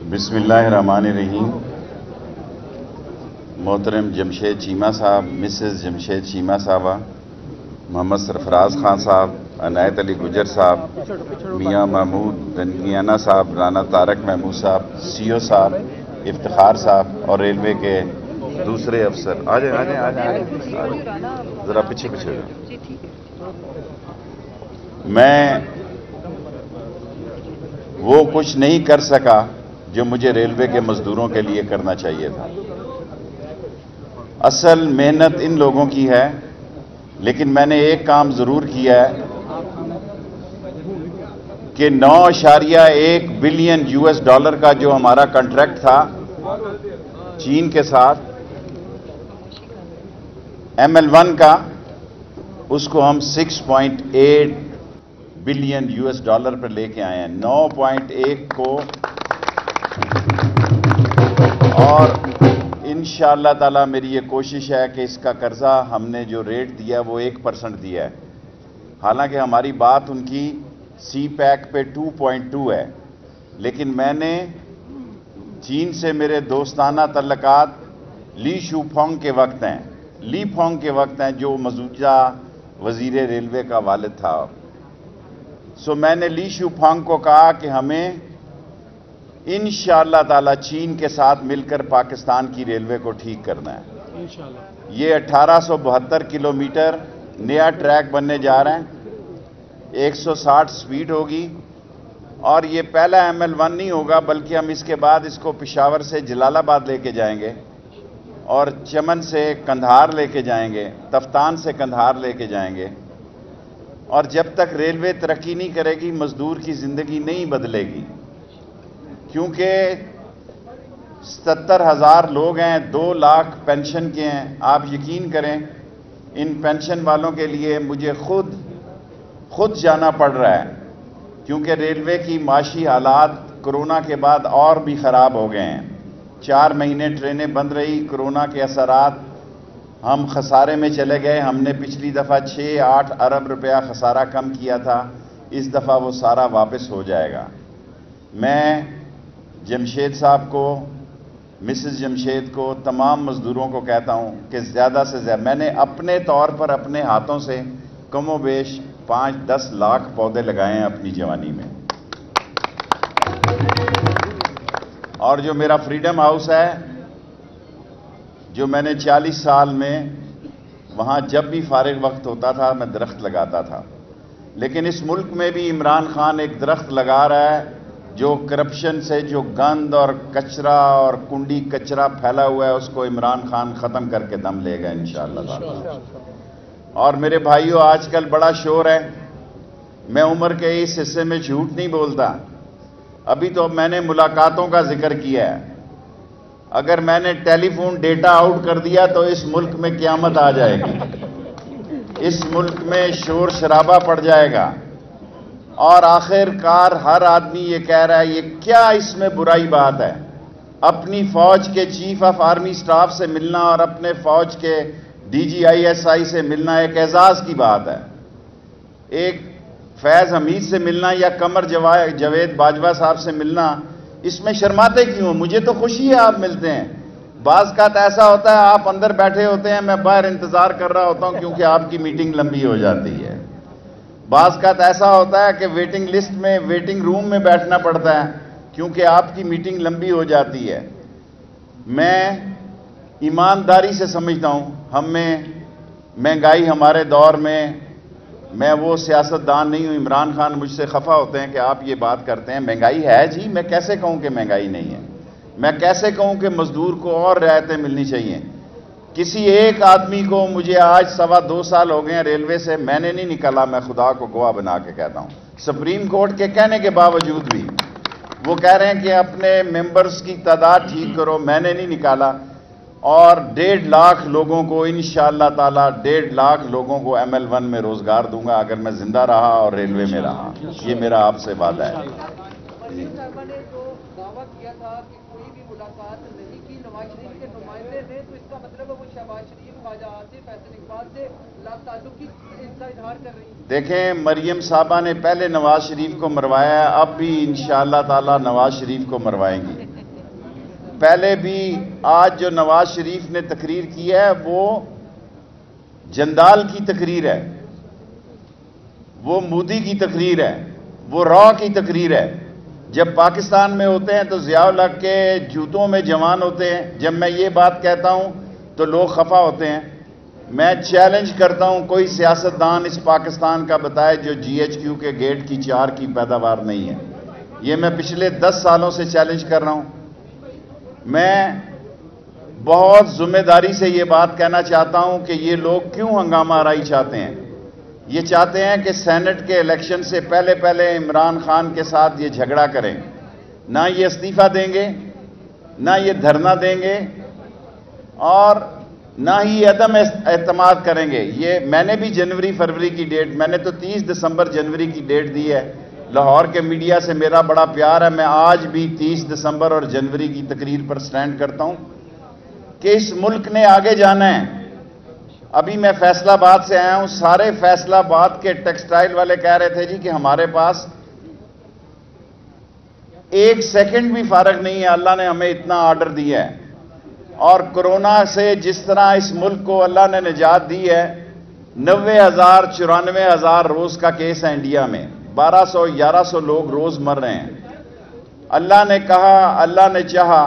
بسم اللہ الرحمن الرحیم. محترم جمشید چیمہ صاحب، مسز جمشید چیمہ صاحبہ، محمد سرفراز خان صاحب، عنایت علی گجر صاحب، میاں محمود دنگیانہ صاحب، رانا طارق محمود صاحب، سی او صاحب، افتخار صاحب اور ریلوے کے دوسرے افسر. آ جائیں ذرا پیچھے میں وہ کچھ نہیں کر سکا جو مجھے ریلوے کے مزدوروں کے لیے کرنا چاہیے تھا. اصل محنت ان لوگوں کی ہے، لیکن میں نے ایک کام ضرور کیا ہے کہ 9.1 بلین US$ کا جو ہمارا کنٹریکٹ تھا چین کے ساتھ ML1 کا، اس کو ہم 6.8 بلین US$ پر لے کے آئے ہیں. 9.1 کو، اور انشاءاللہ تعالی میری یہ کوشش ہے کہ اس کا قرضہ ہم نے جو ریٹ دیا وہ 1% دیا ہے. حالانکہ ہماری بات ان کی سی پیک پہ 2.2 ہے، لیکن میں نے چین سے میرے دوستانہ تعلقات لی شو پھونگ کے وقت ہیں، لی پھونگ کے وقت ہیں جو موجودہ وزیر ریلوے کا والد تھا. میں نے لی شو پھونگ کو کہا کہ ہمیں انشاءاللہ تعالی چین کے ساتھ مل کر پاکستان کی ریلوے کو ٹھیک کرنا ہے. یہ 1872 کلومیٹر نیا ٹریک بننے جا رہے ہیں، 160 سپیڈ ہوگی، اور یہ پہلا ML1 نہیں ہوگا، بلکہ ہم اس کے بعد اس کو پشاور سے جلال آباد لے کے جائیں گے، اور چمن سے کندھار لے کے جائیں گے، تفتان سے کندھار لے کے جائیں گے. اور جب تک ریلوے ترقی نہیں کرے گی، مزدور کی زندگی نہیں بدلے گی، کیونکہ 70,000 لوگ ہیں، 2 لاکھ پینشن کے ہیں. آپ یقین کریں ان پینشن والوں کے لیے مجھے خود جانا پڑ رہا ہے، کیونکہ ریلوے کی معاشی حالات کرونا کے بعد اور بھی خراب ہو گئے ہیں. 4 مہینے ٹرینیں بند رہی، کرونا کے اثرات، ہم خسارے میں چلے گئے. ہم نے پچھلی دفعہ 6-8 ارب روپیہ خسارہ کم کیا تھا، اس دفعہ وہ سارا واپس ہو جائے گا. میں جمشید صاحب کو، مسز جمشید کو، تمام مزدوروں کو کہتا ہوں کہ زیادہ سے زیادہ، میں نے اپنے طور پر اپنے ہاتھوں سے کم و بیش 5-10 لاکھ پودے لگائے ہیں اپنی جوانی میں. اور جو میرا فریڈم ہاؤس ہے، جو میں نے 40 سال میں وہاں جب بھی فارغ وقت ہوتا تھا میں درخت لگاتا تھا. لیکن اس ملک میں بھی عمران خان ایک درخت لگا رہا ہے جو کرپشن سے جو گند اور کچرا اور کنڈی کچرا پھیلا ہوا ہے، اس کو عمران خان ختم کر کے دم لے گا انشاءاللہ. اور میرے بھائیوں، آج کل بڑا شور ہے، میں عمر کے اس حصے میں جھوٹ نہیں بولتا. ابھی تو میں نے ملاقاتوں کا ذکر کیا ہے. اگر میں نے ٹیلی فون ڈیٹا آؤٹ کر دیا تو اس ملک میں قیامت آ جائے گی، اس ملک میں شور شرابہ پڑ جائے گا. اور آخر کار ہر آدمی یہ کہہ رہا ہے یہ کیا اس میں برائی بات ہے؟ اپنی فوج کے چیف آف آرمی سٹاف سے ملنا اور اپنے فوج کے DGISI سے ملنا ایک اعزاز کی بات ہے. ایک فیض حمید سے ملنا یا قمر جاوید باجوہ صاحب سے ملنا، اس میں شرماتے کیوں؟ مجھے تو خوشی ہے آپ ملتے ہیں. بعض کا ایسا ہوتا ہے آپ اندر بیٹھے ہوتے ہیں، میں باہر انتظار کر رہا ہوتا ہوں کیونکہ آپ کی میٹنگ لمبی ہو جاتی ہے. بعض کا ایسا ہوتا ہے کہ ویٹنگ لسٹ میں، ویٹنگ روم میں بیٹھنا پڑتا ہے کیونکہ آپ کی میٹنگ لمبی ہو جاتی ہے. میں ایمانداری سے سمجھتا ہوں، ہم میں مہنگائی ہمارے دور میں وہ سیاستدان نہیں ہوں. عمران خان مجھ سے خفا ہوتے ہیں کہ آپ یہ بات کرتے ہیں. مہنگائی ہے جی، میں کیسے کہوں کہ مہنگائی نہیں ہے؟ میں کیسے کہوں کہ مزدور کو اور رعایتیں ملنی چاہیے؟ کسی ایک آدمی کو، مجھے آج 2.25 سال ہو گئے ہیں ریلوے سے، میں نے نہیں نکالا. میں خدا کو گواہ بنا کے کہتا ہوں، سپریم کورٹ کے کہنے کے باوجود بھی وہ کہہ رہے ہیں کہ اپنے ممبرز کی تعداد ٹھیک کرو، میں نے نہیں نکالا. اور 1.5 لاکھ لوگوں کو انشاءاللہ تعالی 1.5 لاکھ لوگوں کو ML1 میں روزگار دوں گا اگر میں زندہ رہا اور ریلوے میں رہا. یہ میرا آپ سے وعدہ ہے. مریم صاحبہ نے جو دعویٰ کیا تھا کہ کوئی بھی ملاقات نہیں کی نواز شریف کے نمائندے نے، تو اس کا مطلب ہے وہ شہباز شریف، خواجہ آصف، فیصل اقبال سے لا تعلق کی ان کا اظہار کر رہی ہیں. دیکھیں، مریم صاحبہ نے پہلے نواز شریف کو مروایا ہے، اب بھی انشاءاللہ تعالی نواز شریف کو مروائیں گی. پہلے بھی آج جو نواز شریف نے تقریر کی ہے وہ جندال کی تقریر ہے، وہ مودی کی تقریر ہے، وہ را کی تقریر ہے۔ جب پاکستان میں ہوتے ہیں تو ضیاء الحق کے جوتوں میں جوان ہوتے ہیں، جب میں یہ بات کہتا ہوں تو لوگ خفا ہوتے ہیں۔ میں چیلنج کرتا ہوں کوئی سیاستدان اس پاکستان کا بتائے جو جی ایچ کیو کے گیٹ کی 4 کی پیداوار نہیں ہے۔ یہ میں پچھلے 10 سالوں سے چیلنج کر رہا ہوں۔ میں بہت ذمہ داری سے یہ بات کہنا چاہتا ہوں کہ یہ لوگ کیوں ہنگامہ آرائی چاہتے ہیں۔ یہ چاہتے ہیں کہ سینٹ کے الیکشن سے پہلے عمران خان کے ساتھ یہ جھگڑا کریں، نہ یہ استعفیٰ دیں گے، نہ یہ دھرنا دیں گے، اور نہ ہی عدم اعتماد کریں گے۔ یہ میں نے بھی جنوری فروری کی ڈیٹ، میں نے تو 30 دسمبر جنوری کی ڈیٹ دی ہے۔ لاہور کے میڈیا سے میرا بڑا پیار ہے، میں آج بھی 30 دسمبر اور جنوری کی تقریر پر سٹینڈ کرتا ہوں کہ اس ملک نے آگے جانا ہے۔ ابھی میں فیصل آباد سے آیا ہوں، سارے فیصل آباد کے ٹیکسٹائل والے کہہ رہے تھے جی کہ ہمارے پاس 1 سیکنڈ بھی فارغ نہیں ہے، اللہ نے ہمیں اتنا آرڈر دیا ہے۔ اور کرونا سے جس طرح اس ملک کو اللہ نے نجات دی ہے، 90,000 94,000 روز کا کیس ہے انڈیا میں، 1200 1100 لوگ روز مر رہے ہیں۔ اللہ نے کہا، اللہ نے چاہا،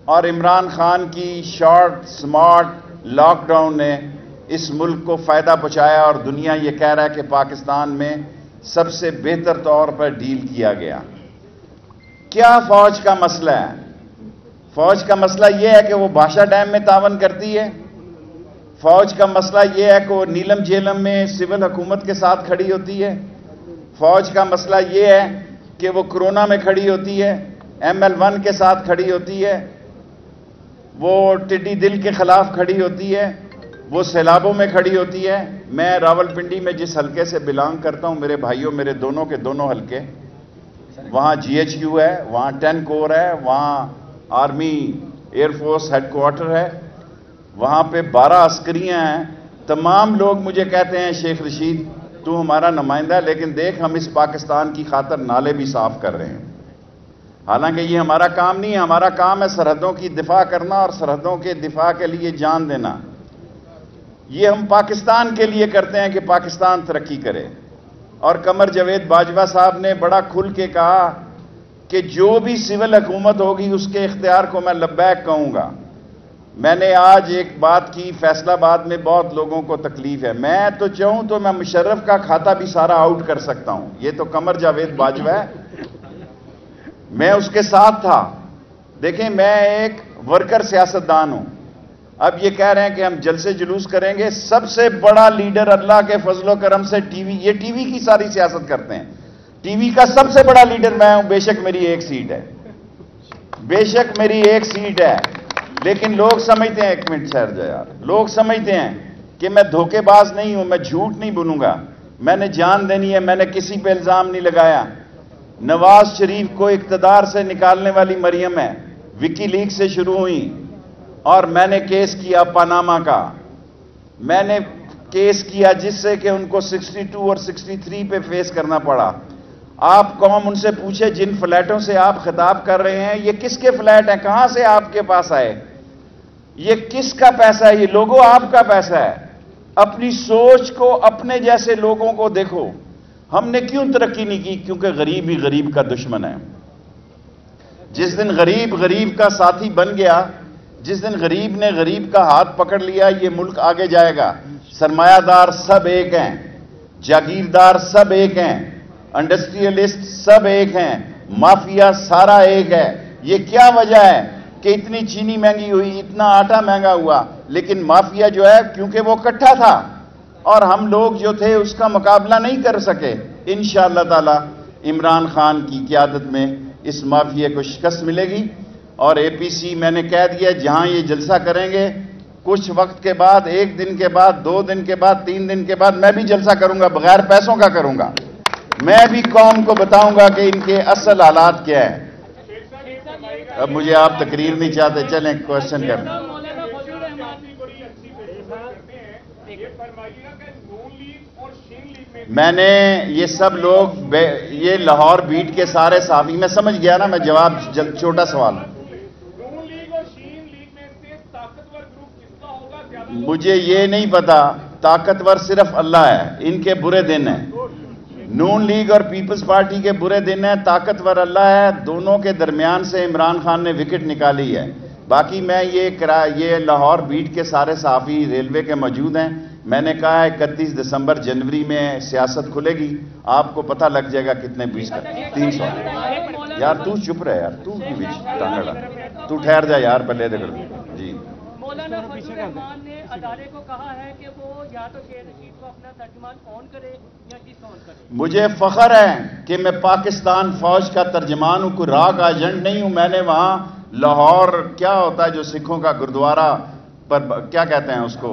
اور عمران خان کی شارٹ سمارٹ لاک ڈاؤن نے اس ملک کو فائدہ پہنچایا، اور دنیا یہ کہہ رہا ہے کہ پاکستان میں سب سے بہتر طور پر ڈیل کیا گیا۔ کیا فوج کا مسئلہ ہے؟ فوج کا مسئلہ یہ ہے کہ وہ بھاشا ڈیم میں تعاون کرتی ہے۔ فوج کا مسئلہ یہ ہے کہ وہ نیلم جیلم میں سول حکومت کے ساتھ کھڑی ہوتی ہے۔ فوج کا مسئلہ یہ ہے کہ وہ کرونا میں کھڑی ہوتی ہے، ML1 کے ساتھ کھڑی ہوتی ہے، وہ ٹڈی دل کے خلاف کھڑی ہوتی ہے، وہ سیلابوں میں کھڑی ہوتی ہے۔ میں راولپنڈی میں جس حلقے سے بلانگ کرتا ہوں، میرے بھائیوں، میرے دونوں کے دونوں حلقے، وہاں GHQ ہے، وہاں 10 کور ہے، وہاں army air force head quarter ہے، وہاں پہ 12 عسکریاں ہیں۔ تمام لوگ مجھے کہتے ہیں شیخ رشید تو ہمارا نمائندہ ہے، لیکن دیکھ ہم اس پاکستان کی خاطر نالے بھی صاف کر رہے ہیں۔ حالانکہ یہ ہمارا کام نہیں ہے، ہمارا کام ہے سرحدوں کی دفاع کرنا اور سرحدوں کے دفاع کے لیے جان دینا۔ یہ ہم پاکستان کے لیے کرتے ہیں کہ پاکستان ترقی کرے۔ اور قمر جاوید باجوہ صاحب نے بڑا کھل کے کہا کہ جو بھی سول حکومت ہوگی اس کے اختیار کو میں لبیک کہوں گا۔ میں نے آج ایک بات کی، فیصل آباد میں بہت لوگوں کو تکلیف ہے، میں تو چاہوں تو میں مشرف کا کھاتا بھی سارا آؤٹ کر سکتا ہوں، یہ تو قمر جاوید باجوہ ہے، میں اس کے ساتھ تھا۔ دیکھیں میں ایک ورکر سیاستدان ہوں، اب یہ کہہ رہے ہیں کہ ہم جلسے جلوس کریں گے، سب سے بڑا لیڈر اللہ کے فضل و کرم سے یہ ٹی وی کی ساری سیاست کرتے ہیں، ٹی وی کا سب سے بڑا لیڈر میں ہوں، بے شک میری 1 سیٹ ہے، بے شک میری 1 سیٹ ہے، لیکن لوگ سمجھتے ہیں، 1 منٹ ٹھہر جائے یار، لوگ سمجھتے ہیں کہ میں دھوکے باز نہیں ہوں، میں جھوٹ نہیں بولوں گا، میں نے جان دینی ہے، میں نے کسی پہ الزام نہیں لگایا۔ نواز شریف کو اقتدار سے نکالنے والی مریم ہے، وکی لیگ سے شروع ہوئی، اور میں نے کیس کیا پاناما کا، میں نے کیس کیا جس سے کہ ان کو 62 اور 63 پہ فیس کرنا پڑا۔ آپ قوم ان سے پوچھے جن فلیٹوں سے آپ خطاب کر رہے ہیں یہ کس کے فلیٹ ہیں، کہاں سے آپ کے پاس آئے، یہ کس کا پیسہ ہے، یہ لوگوں آپ کا پیسہ ہے۔ اپنی سوچ کو، اپنے جیسے لوگوں کو دیکھو۔ ہم نے کیوں ترقی نہیں کی؟ کیونکہ غریب ہی غریب کا دشمن ہے۔ جس دن غریب غریب کا ساتھی بن گیا، جس دن غریب نے غریب کا ہاتھ پکڑ لیا، یہ ملک آگے جائے گا۔ سرمایہ دار سب ایک ہیں، جاگیردار سب ایک ہیں، انڈسٹریلسٹ سب ایک ہیں، مافیا سارا ایک ہے۔ یہ کیا وجہ ہے کہ اتنی چینی مہنگی ہوئی، اتنا آٹا مہنگا ہوا، لیکن مافیا جو ہے کیونکہ وہ اکٹھا تھا اور ہم لوگ جو تھے اس کا مقابلہ نہیں کر سکے۔ انشاءاللہ تعالی عمران خان کی قیادت میں اس مافیا کو شکست ملے گی، اور APC میں نے کہہ دیا جہاں یہ جلسہ کریں گے، کچھ وقت کے بعد، 1 دن کے بعد، 2 دن کے بعد، 3 دن کے بعد میں بھی جلسہ کروں گا، بغیر پیسوں کا کروں گا۔ میں بھی قوم کو بتاؤں گا کہ ان کے اصل حالات کیا ہیں۔ اب مجھے آپ تقریر نہیں چاہتے، چلیں کوشچن کریں۔ میں نے یہ سب لوگ، یہ لاہور بیٹ کے سارے صحافی، میں سمجھ گیا نا، میں جواب چھوٹا سوال مجھے یہ نہیں پتا، طاقتور صرف اللہ ہے، ان کے برے دن ہیں، نون لیگ اور پیپلز پارٹی کے برے دن ہیں، طاقتور اللہ ہے، دونوں کے درمیان سے عمران خان نے وکٹ نکالی ہے۔ باقی میں یہ لاہور بیٹ کے سارے صحافی ریلوے کے موجود ہیں، میں نے کہا ہے 31 دسمبر جنوری میں سیاست کھلے گی، آپ کو پتہ لگ جائے گا کتنے بیچ کا 300۔ یار تو چپ رہے یار، تو کی بیچ ٹانگڑا، تو ٹھہر جا یار پہلے دکڑ جی۔ مولانا فضل الرحمان نے ادارے کو کہا ہے کہ وہ یا تو شیر رشید کو اپنا ترجمان آن کرے یا کس آن کرے۔ مجھے فخر ہے کہ میں پاکستان فوج کا ترجمان ہوں، کوئی راگ ایجنٹ نہیں ہوں۔ میں نے وہاں لاہور کیا ہوتا ہے جو سکھوں کا گردوارہ پر کیا کہتے ہیں اس کو،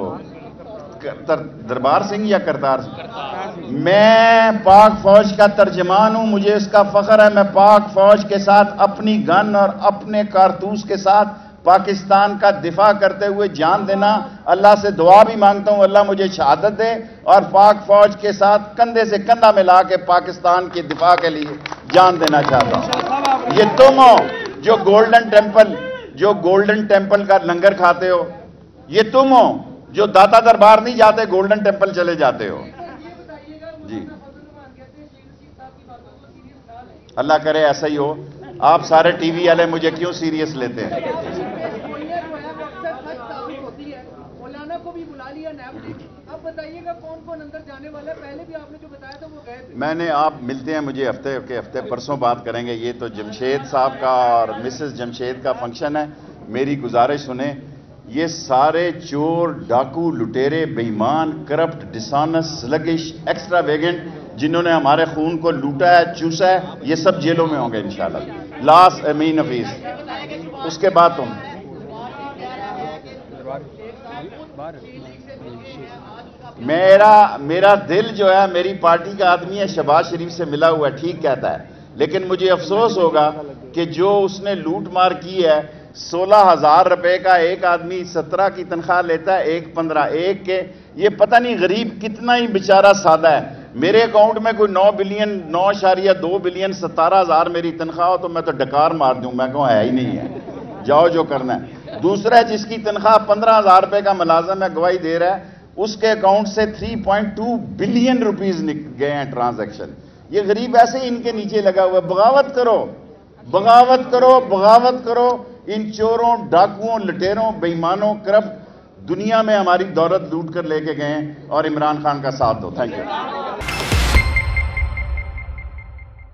دربار سنگھ یا کرتار سنگھ، میں پاک فوج کا ترجمان ہوں، مجھے اس کا فخر ہے۔ میں پاک فوج کے ساتھ اپنی گن اور اپنے کارتوس کے ساتھ پاکستان کا دفاع کرتے ہوئے جان دینا، اللہ سے دعا بھی مانگتا ہوں اللہ مجھے شہادت دے، اور پاک فوج کے ساتھ کندھے سے کندھا ملا کے پاکستان کے دفاع کے لیے جان دینا چاہتا ہوں۔ یہ تم ہو جو گولڈن ٹیمپل کا لنگر کھاتے ہو، یہ تم ہو جو داتا دربار نہیں جاتے، گولڈن ٹیمپل چلے جاتے ہو۔ جی اللہ کرے ایسا ہی ہو، آپ سارے ٹی وی والے مجھے کیوں سیریس لیتے ہیں؟ مولانا کو بھی بلا لیا نیب نے، اب بتائیے گا کون کون اندر جانے والا ہے؟ پہلے بھی آپ نے جو بتایا تھا وہ گئے تھے۔ میں نے آپ ملتے ہیں مجھے ہفتے کے ہفتے، پرسوں بات کریں گے۔ یہ تو جمشید صاحب کا اور مسز جمشید کا فنکشن ہے، میری گزارش سنیں، یہ سارے چور، ڈاکو، لٹیرے، بےایمان، کرپٹ، ڈسانس، سلگش، ایکسٹرا ویگنٹ جنہوں نے ہمارے خون کو لوٹا ہے، چوسا ہے، یہ سب جیلوں میں ہوں گے انشاءاللہ۔ لاسٹ امین حفیظ، اس کے بعد تم۔ میرا دل جو ہے میری پارٹی کا آدمی ہے، شہباز شریف سے ملا ہوا ہے، ٹھیک کہتا ہے، لیکن مجھے افسوس ہوگا کہ جو اس نے لوٹ مار کی ہے، 16,000 روپے کا ایک آدمی 17 کی تنخواہ لیتا ہے، ایک 15 ایک کے، یہ پتہ نہیں غریب کتنا ہی بیچارہ سادہ ہے۔ میرے اکاؤنٹ میں کوئی 9.2 بلین 17,000 میری تنخواہ ہو تو میں تو ڈکار مار دوں، میں کہوں ہے ہی نہیں ہے، جاؤ جو کرنا ہے۔ دوسرا جس کی تنخواہ 15,000 روپے کا ملازم ہے، گواہی دے رہا ہے، اس کے اکاؤنٹ سے 3.2 بلین روپیز گئے ہیں ٹرانزیکشن۔ یہ غریب ایسے ہی ان کے نیچے لگا ہوا ہے۔ بغاوت کرو، بغاوت کرو، بغاوت کرو ان چوروں، ڈاکوؤں، لٹیروں، بےایمانوں، کرپٹ دنیا میں ہماری دولت لوٹ کر لے کے گئے ہیں، اور عمران خان کا ساتھ دو۔ Thank you.